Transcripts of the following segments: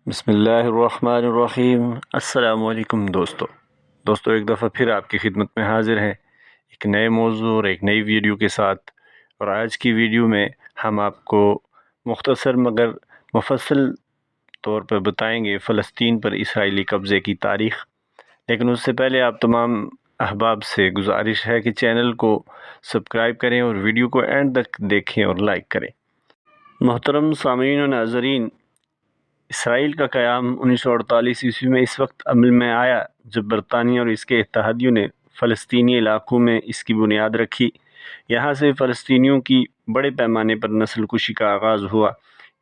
بسم اللہ الرحمن الرحیم۔ السلام علیکم دوستو ایک دفعہ پھر آپ کی خدمت میں حاضر ہیں ایک نئے موضوع اور ایک نئی ویڈیو کے ساتھ۔ اور آج کی ویڈیو میں ہم آپ کو مختصر مگر مفصل طور پر بتائیں گے فلسطین پر اسرائیلی قبضے کی تاریخ۔ لیکن اس سے پہلے آپ تمام احباب سے گزارش ہے کہ چینل کو سبسکرائب کریں اور ویڈیو کو اینڈ تک دیکھیں اور لائک کریں۔ محترم سامعین و ناظرین، اسرائیل کا قیام 1948 عیسوی میں اس وقت عمل میں آیا جب برطانیہ اور اس کے اتحادیوں نے فلسطینی علاقوں میں اس کی بنیاد رکھی۔ یہاں سے فلسطینیوں کی بڑے پیمانے پر نسل کشی کا آغاز ہوا،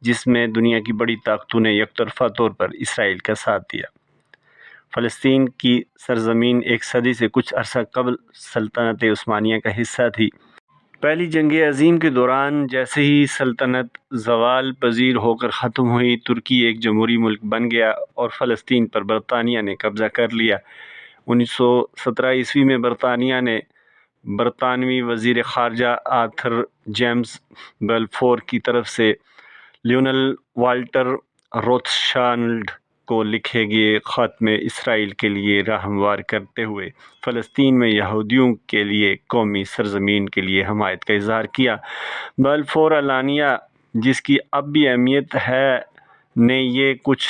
جس میں دنیا کی بڑی طاقتوں نے یک طرفہ طور پر اسرائیل کا ساتھ دیا۔ فلسطین کی سرزمین ایک صدی سے کچھ عرصہ قبل سلطنت عثمانیہ کا حصہ تھی۔ پہلی جنگ عظیم کے دوران جیسے ہی سلطنت زوال پذیر ہو کر ختم ہوئی، ترکی ایک جمہوری ملک بن گیا اور فلسطین پر برطانیہ نے قبضہ کر لیا۔ 1917 عیسوی میں برطانیہ نے برطانوی وزیر خارجہ آرتھر جیمز بلفور کی طرف سے لیونل والٹر روتھشائلڈ کو لکھے گئے خط میں اسرائیل کے لیے راہ ہموار کرتے ہوئے فلسطین میں یہودیوں کے لیے قومی سرزمین کے لیے حمایت کا اظہار کیا۔ بلفور اعلانیہ، جس کی اب بھی اہمیت ہے، نے یہ کچھ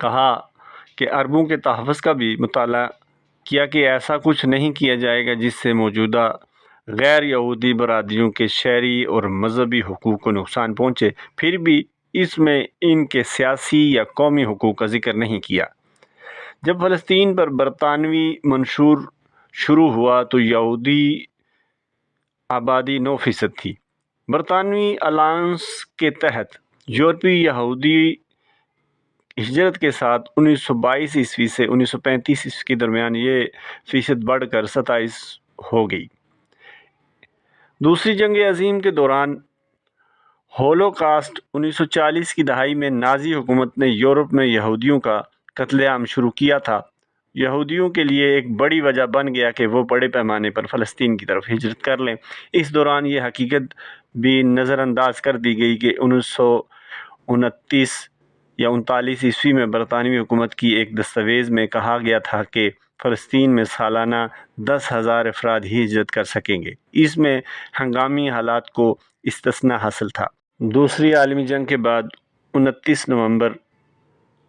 کہا کہ عربوں کے تحفظ کا بھی مطالبہ کیا کہ ایسا کچھ نہیں کیا جائے گا جس سے موجودہ غیر یہودی برادریوں کے شہری اور مذہبی حقوق کو نقصان پہنچے۔ پھر بھی اس میں ان کے سیاسی یا قومی حقوق کا ذکر نہیں کیا۔ جب فلسطین پر برطانوی منشور شروع ہوا تو یہودی آبادی 9% تھی۔ برطانوی الائنس کے تحت یورپی یہودی ہجرت کے ساتھ 1922 عیسوی سے 1935 عیسوی کے درمیان یہ فیصد بڑھ کر 27 ہو گئی۔ دوسری جنگ عظیم کے دوران ہولوکاسٹ 1940 کی دہائی میں نازی حکومت نے یورپ میں یہودیوں کا قتل عام شروع کیا تھا۔ یہودیوں کے لیے ایک بڑی وجہ بن گیا کہ وہ بڑے پیمانے پر فلسطین کی طرف ہجرت کر لیں۔ اس دوران یہ حقیقت بھی نظر انداز کر دی گئی کہ 1929 یا 1939 عیسوی میں برطانوی حکومت کی ایک دستاویز میں کہا گیا تھا کہ فلسطین میں سالانہ 10,000 افراد ہی ہجرت کر سکیں گے۔ اس میں ہنگامی حالات کو استثناء حاصل تھا۔ دوسری عالمی جنگ کے بعد 29 نومبر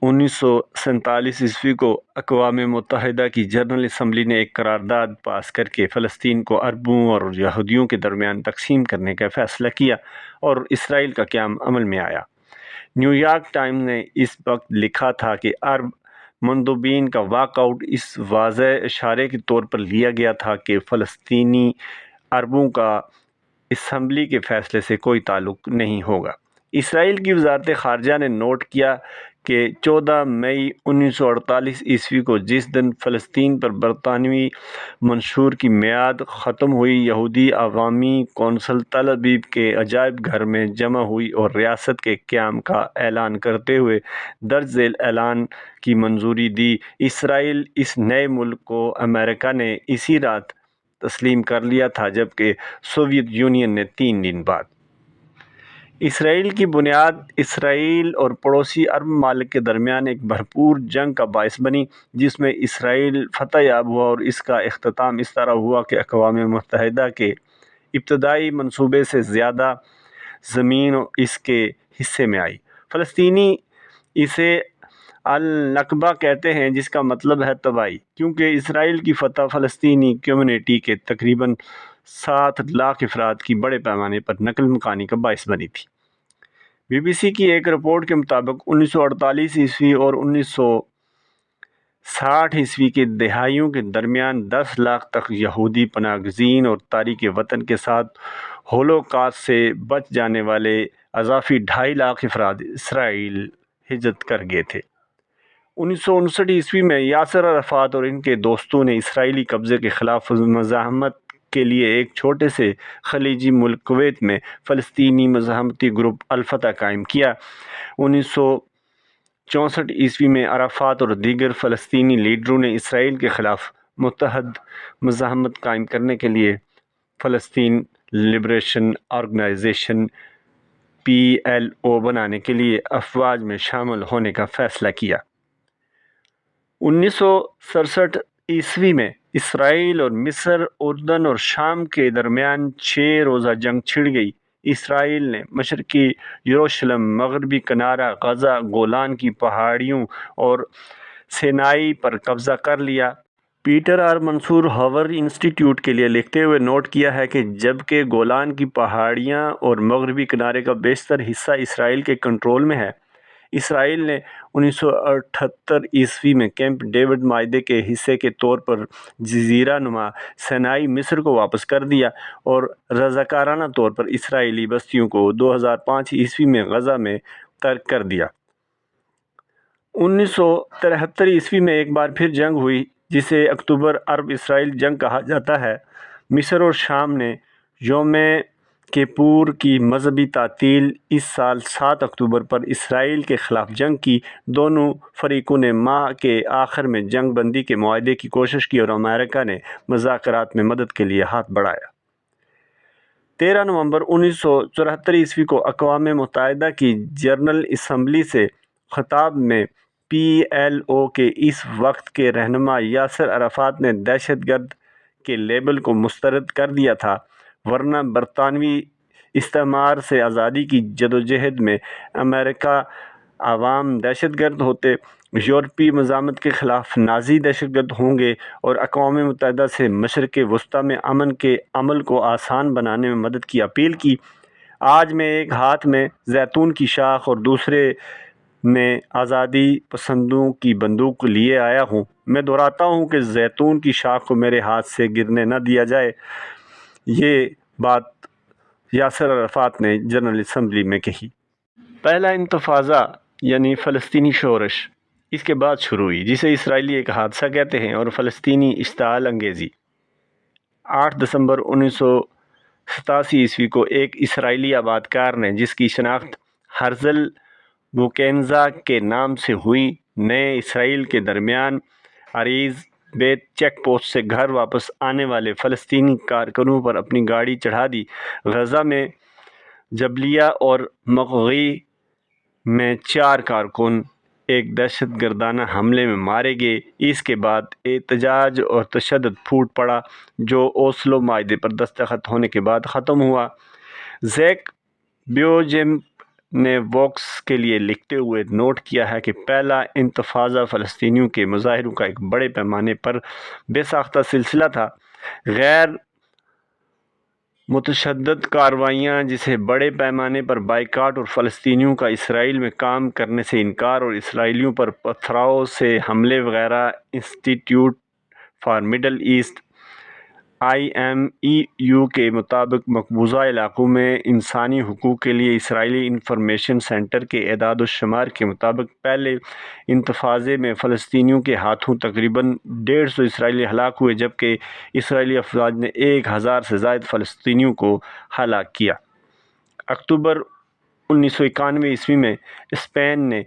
1947 عیسوی کو اقوام متحدہ کی جنرل اسمبلی نے ایک قرارداد پاس کر کے فلسطین کو عربوں اور یہودیوں کے درمیان تقسیم کرنے کا فیصلہ کیا اور اسرائیل کا قیام عمل میں آیا۔ نیو یارک ٹائمز نے اس وقت لکھا تھا کہ عرب مندوبین کا واک آؤٹ اس واضح اشارے کے طور پر لیا گیا تھا کہ فلسطینی عربوں کا اسمبلی کے فیصلے سے کوئی تعلق نہیں ہوگا۔ اسرائیل کی وزارت خارجہ نے نوٹ کیا کہ 14 مئی 1948 عیسوی کو جس دن فلسطین پر برطانوی منشور کی میعاد ختم ہوئی، یہودی عوامی کونسل تل ابیب کے عجائب گھر میں جمع ہوئی اور ریاست کے قیام کا اعلان کرتے ہوئے درج ذیل اعلان کی منظوری دی۔ اسرائیل اس نئے ملک کو امریکہ نے اسی رات تسلیم کر لیا تھا، جبکہ سوویت یونین نے 3 دن بعد۔ اسرائیل کی بنیاد اسرائیل اور پڑوسی عرب ممالک کے درمیان ایک بھرپور جنگ کا باعث بنی، جس میں اسرائیل فتح یاب ہوا اور اس کا اختتام اس طرح ہوا کہ اقوام متحدہ کے ابتدائی منصوبے سے زیادہ زمین اس کے حصے میں آئی۔ فلسطینی اسے النکبہ کہتے ہیں، جس کا مطلب ہے تباہی، کیونکہ اسرائیل کی فتح فلسطینی کمیونٹی کے تقریباً 7 لاکھ افراد کی بڑے پیمانے پر نقل مکانی کا باعث بنی تھی۔ بی بی سی کی ایک رپورٹ کے مطابق 1948 عیسوی اور 1960 عیسوی کی دہائیوں کے درمیان 10 لاکھ تک یہودی پناہ گزین اور تارک وطن کے ساتھ ہولوکاسٹ سے بچ جانے والے اضافی 2.5 لاکھ افراد اسرائیل ہجرت کر گئے تھے۔ 1959 عیسوی میں یاسر عرفات اور ان کے دوستوں نے اسرائیلی قبضے کے خلاف مزاحمت کے لیے ایک چھوٹے سے خلیجی ملک کویت میں فلسطینی مزاحمتی گروپ الفتح قائم کیا۔ 1964 عیسوی میں عرفات اور دیگر فلسطینی لیڈروں نے اسرائیل کے خلاف متحد مزاحمت قائم کرنے کے لیے فلسطین لبریشن آرگنائزیشن PLO بنانے کے لیے افواج میں شامل ہونے کا فیصلہ کیا۔ 1967 میں اسرائیل اور مصر، اردن اور شام کے درمیان 6 روزہ جنگ چھڑ گئی۔ اسرائیل نے مشرقی یروشلم، مغربی کنارہ غزہ، گولان کی پہاڑیوں اور سینائی پر قبضہ کر لیا۔ پیٹر آر منصور ہاورڈ انسٹی ٹیوٹ کے لیے لکھتے ہوئے نوٹ کیا ہے کہ جبکہ گولان کی پہاڑیاں اور مغربی کنارے کا بیشتر حصہ اسرائیل کے کنٹرول میں ہے، اسرائیل نے 1978 میں کیمپ ڈیوڈ معاہدے کے حصے کے طور پر جزیرہ نما سینائی مصر کو واپس کر دیا اور رضاکارانہ طور پر اسرائیلی بستیوں کو 2005 میں غزہ میں ترک کر دیا۔ 1973 میں ایک بار پھر جنگ ہوئی، جسے اکتوبر عرب اسرائیل جنگ کہا جاتا ہے۔ مصر اور شام نے یوم کپور کی مذہبی تعطیل اس سال 7 اکتوبر پر اسرائیل کے خلاف جنگ کی۔ دونوں فریقوں نے ماہ کے آخر میں جنگ بندی کے معاہدے کی کوشش کی اور امریکہ نے مذاکرات میں مدد کے لیے ہاتھ بڑھایا۔ 13 نومبر 1974 کو اقوام متحدہ کی جنرل اسمبلی سے خطاب میں PLO کے اس وقت کے رہنما یاسر عرفات نے دہشت گرد کے لیبل کو مسترد کر دیا تھا، ورنہ برطانوی استعمار سے آزادی کی جدوجہد میں امریکہ عوام دہشت گرد ہوتے، یورپی مزاحمت کے خلاف نازی دہشت گرد ہوں گے اور اقوام متحدہ سے مشرق وسطیٰ میں امن کے عمل کو آسان بنانے میں مدد کی اپیل کی۔ آج میں ایک ہاتھ میں زیتون کی شاخ اور دوسرے میں آزادی پسندوں کی بندوق لیے آیا ہوں۔ میں دہراتا ہوں کہ زیتون کی شاخ کو میرے ہاتھ سے گرنے نہ دیا جائے۔ یہ بات یاسر عرفات نے جنرل اسمبلی میں کہی۔ پہلا انتفاضہ یعنی فلسطینی شورش اس کے بعد شروع ہوئی، جسے اسرائیلی ایک حادثہ کہتے ہیں، اور فلسطینی اشتعال انگیزی۔ 8 دسمبر 1987 کو ایک اسرائیلی آبادکار نے، جس کی شناخت ہرزل بوکینزا کے نام سے ہوئی، نئے اسرائیل کے درمیان عریض بیت چیک پوسٹ سے گھر واپس آنے والے فلسطینی کارکنوں پر اپنی گاڑی چڑھا دی۔ غزہ میں جبلیہ اور مغوی میں 4 کارکن ایک دہشت گردانہ حملے میں مارے گئے۔ اس کے بعد احتجاج اور تشدد پھوٹ پڑا، جو اوسلو معاہدے پر دستخط ہونے کے بعد ختم ہوا۔ زیک بیوجیمپ نے ووکس کے لیے لکھتے ہوئے نوٹ کیا ہے کہ پہلا انتفاضہ فلسطینیوں کے مظاہروں کا ایک بڑے پیمانے پر بے ساختہ سلسلہ تھا۔ غیر متشدد کارروائیاں، جسے بڑے پیمانے پر بائیکاٹ اور فلسطینیوں کا اسرائیل میں کام کرنے سے انکار اور اسرائیلیوں پر پتھراؤ سے حملے وغیرہ، انسٹی ٹیوٹ فار مڈل ایسٹ IMEU کے مطابق مقبوضہ علاقوں میں انسانی حقوق کے لیے اسرائیلی انفارمیشن سینٹر کے اعداد و شمار کے مطابق پہلے انتفاضے میں فلسطینیوں کے ہاتھوں تقریباً 150 اسرائیلی ہلاک ہوئے، جبکہ اسرائیلی افواج نے 1000 سے زائد فلسطینیوں کو ہلاک کیا۔ اکتوبر 1991 میں اسپین نے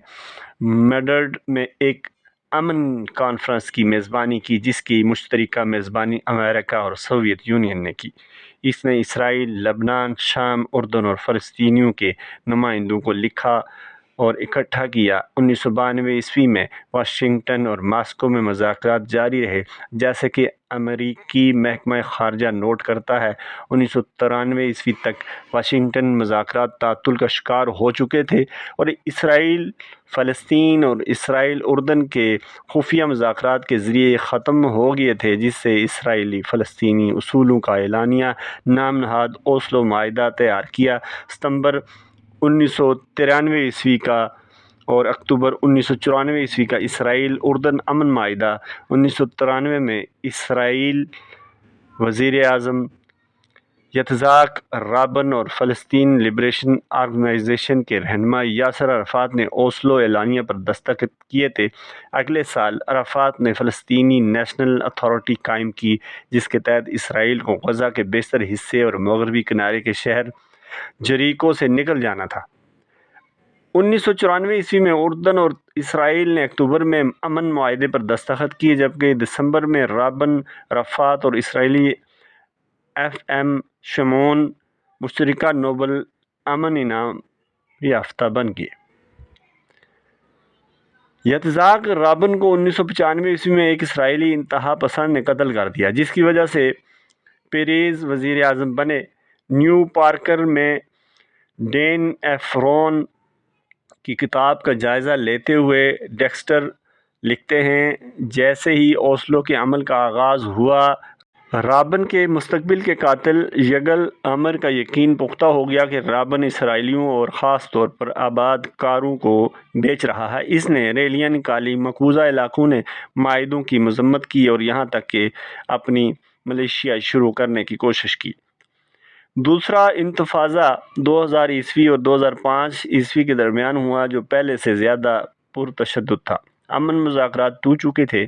میڈرڈ میں ایک امن کانفرنس کی میزبانی کی، جس کی مشترکہ میزبانی امریکہ اور سوویت یونین نے کی۔ اس نے اسرائیل، لبنان، شام، اردن اور فلسطینیوں کے نمائندوں کو لکھا اور اکٹھا کیا۔ 1992 میں واشنگٹن اور ماسکو میں مذاکرات جاری رہے۔ جیسا کہ امریکی محکمہ خارجہ نوٹ کرتا ہے، 1993 تک واشنگٹن مذاکرات تعطل کا شکار ہو چکے تھے اور اسرائیل فلسطین اور اسرائیل اردن کے خفیہ مذاکرات کے ذریعے ختم ہو گئے تھے، جس سے اسرائیلی فلسطینی اصولوں کا اعلانیہ نام نہاد اوسلو معاہدہ تیار کیا۔ ستمبر 1993 کا اور اکتوبر 1994 کا اسرائیل اردن امن معاہدہ۔ 1993 میں اسرائیل وزیر اعظم یtzhak رابن اور فلسطین لبریشن آرگنائزیشن کے رہنما یاسر عرفات نے اوسلو اعلانیہ پر دستخط کیے تھے۔ اگلے سال عرفات نے فلسطینی نیشنل اتھارٹی قائم کی، جس کے تحت اسرائیل کو غزہ کے بیشتر حصے اور مغربی کنارے کے شہر جریکو سے نکل جانا تھا۔ 1994 میں اردن اور اسرائیل نے اکتوبر میں امن معاہدے پر دستخط کیے، جبکہ دسمبر میں رابن، عرفات اور اسرائیلی FM شمعون مشترکہ نوبل امن انعام یافتہ بن گئے۔ یتزاق رابن کو 1995 میں ایک اسرائیلی انتہا پسند نے قتل کر دیا، جس کی وجہ سے پیریز وزیر اعظم بنے۔ نیو پارکر میں ڈین ایفرون کی کتاب کا جائزہ لیتے ہوئے ڈیکسٹر لکھتے ہیں، جیسے ہی اوسلو کے عمل کا آغاز ہوا، رابن کے مستقبل کے قاتل یگل عمر کا یقین پختہ ہو گیا کہ رابن اسرائیلیوں اور خاص طور پر آباد کاروں کو بیچ رہا ہے۔ اس نے ریلیاں نکالی، مقبوضہ علاقوں نے معاہدوں کی مذمت کی اور یہاں تک کہ اپنی ملیشیا شروع کرنے کی کوشش کی۔ دوسرا انتفاضہ 2000 اور 2005 کے درمیان ہوا، جو پہلے سے زیادہ پرتشدد تھا۔ امن مذاکرات ٹوٹ چکے تھے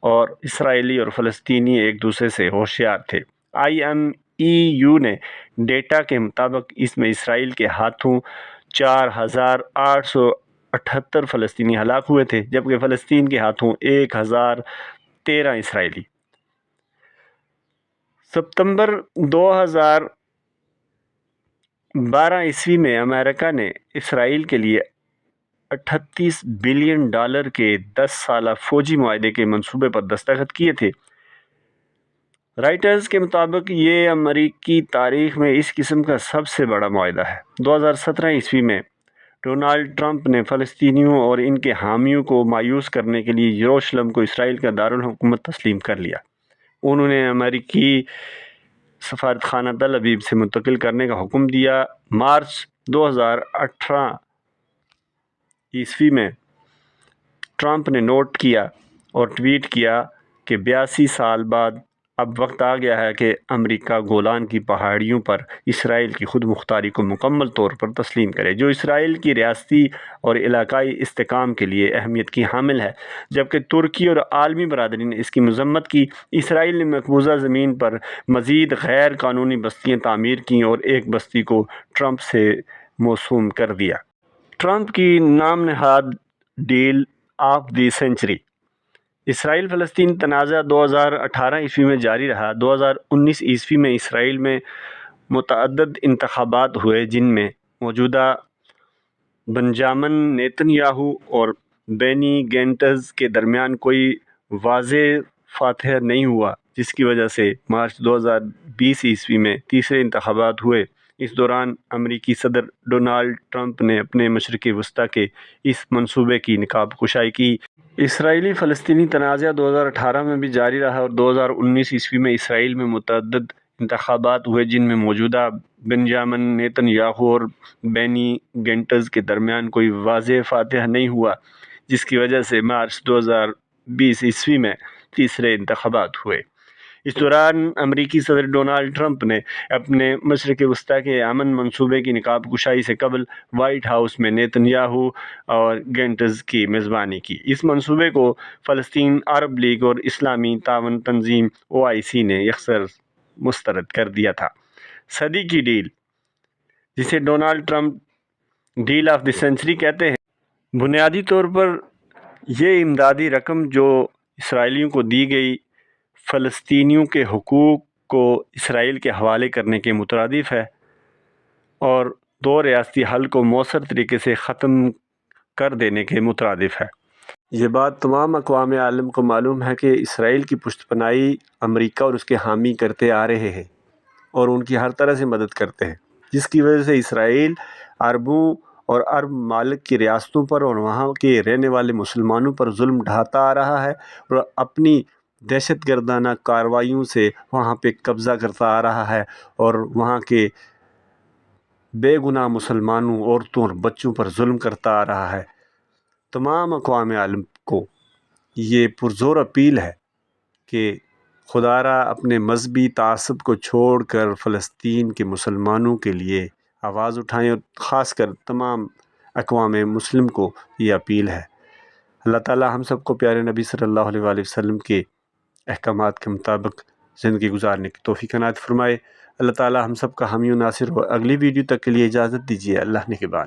اور اسرائیلی اور فلسطینی ایک دوسرے سے ہوشیار تھے۔ IMEU نے ڈیٹا کے مطابق اس میں اسرائیل کے ہاتھوں 4878 فلسطینی ہلاک ہوئے تھے، جبکہ فلسطین کے ہاتھوں 1013 اسرائیلی۔ ستمبر 2012 میں امریکہ نے اسرائیل کے لیے $38 بلین کے 10 سالہ فوجی معاہدے کے منصوبے پر دستخط کیے تھے۔ رائٹرز کے مطابق یہ امریکی تاریخ میں اس قسم کا سب سے بڑا معاہدہ ہے۔ 2017 میں ڈونالڈ ٹرمپ نے فلسطینیوں اور ان کے حامیوں کو مایوس کرنے کے لیے یروشلم کو اسرائیل کا دارالحکومت تسلیم کر لیا۔ انہوں نے امریکی سفارت خانہ تل ابیب سے منتقل کرنے کا حکم دیا۔ مارچ 2018 میں ٹرمپ نے نوٹ کیا اور ٹویٹ کیا کہ 82 سال بعد اب وقت آ گیا ہے کہ امریکہ گولان کی پہاڑیوں پر اسرائیل کی خود مختاری کو مکمل طور پر تسلیم کرے، جو اسرائیل کی ریاستی اور علاقائی استحکام کے لیے اہمیت کی حامل ہے۔ جبکہ ترکی اور عالمی برادری نے اس کی مذمت کی۔ اسرائیل نے مقبوضہ زمین پر مزید غیر قانونی بستیاں تعمیر کیں اور ایک بستی کو ٹرمپ سے موسوم کر دیا۔ ٹرمپ کی نام نہاد ڈیل آف دی سینچری۔ اسرائیل فلسطین تنازع 2018 میں جاری رہا۔ 2019 میں اسرائیل میں متعدد انتخابات ہوئے، جن میں موجودہ بنجامن نیتن یاہو اور بینی گینٹز کے درمیان کوئی واضح فاتح نہیں ہوا، جس کی وجہ سے مارچ 2020 میں تیسرے انتخابات ہوئے۔ اس دوران امریکی صدر ڈونالڈ ٹرمپ نے اپنے مشرق وسطیٰ کے اس منصوبے کی نقاب کشائی کی۔ اسرائیلی فلسطینی تنازع 2018 میں بھی جاری رہا اور 2019 میں اسرائیل میں متعدد انتخابات ہوئے، جن میں موجودہ بنجامن نیتن یاہو اور بینی گینٹز کے درمیان کوئی واضح فاتح نہیں ہوا، جس کی وجہ سے مارچ 2020 میں تیسرے انتخابات ہوئے۔ اس دوران امریکی صدر ڈونالڈ ٹرمپ نے اپنے مشرق وسطیٰ کے امن منصوبے کی نقاب کشائی سے قبل وائٹ ہاؤس میں نیتن یاہو اور گینٹز کی میزبانی کی۔ اس منصوبے کو فلسطین عرب لیگ اور اسلامی تعاون تنظیم OIC نے یکسر مسترد کر دیا تھا۔ صدی کی ڈیل، جسے Donald Trump deal of the century کہتے ہیں، بنیادی طور پر یہ امدادی رقم جو اسرائیلیوں کو دی گئی، فلسطینیوں کے حقوق کو اسرائیل کے حوالے کرنے کے مترادف ہے اور دو ریاستی حل کو مؤثر طریقے سے ختم کر دینے کے مترادف ہے۔ یہ بات تمام اقوام عالم کو معلوم ہے کہ اسرائیل کی پشت پناہی امریکہ اور اس کے حامی کرتے آ رہے ہیں اور ان کی ہر طرح سے مدد کرتے ہیں، جس کی وجہ سے اسرائیل عربوں اور عرب ممالک کی ریاستوں پر اور وہاں کے رہنے والے مسلمانوں پر ظلم ڈھاتا آ رہا ہے اور اپنی دہشت گردانہ کارروائیوں سے وہاں پہ قبضہ کرتا آ رہا ہے اور وہاں کے بے گناہ مسلمانوں، عورتوں اور بچوں پر ظلم کرتا آ رہا ہے۔ تمام اقوام عالم کو یہ پرزور اپیل ہے کہ خدا را اپنے مذہبی تعصب کو چھوڑ کر فلسطین کے مسلمانوں کے لیے آواز اٹھائیں، اور خاص کر تمام اقوام مسلم کو یہ اپیل ہے۔ اللہ تعالیٰ ہم سب کو پیارے نبی صلی اللہ علیہ وآلہ وسلم کے احکامات کے مطابق زندگی گزارنے کی توفیق عنایت فرمائے۔ اللہ تعالیٰ ہم سب کا حامی و ناصر ہو۔ اگلی ویڈیو تک کے لیے اجازت دیجیے۔ اللہ نگہبان۔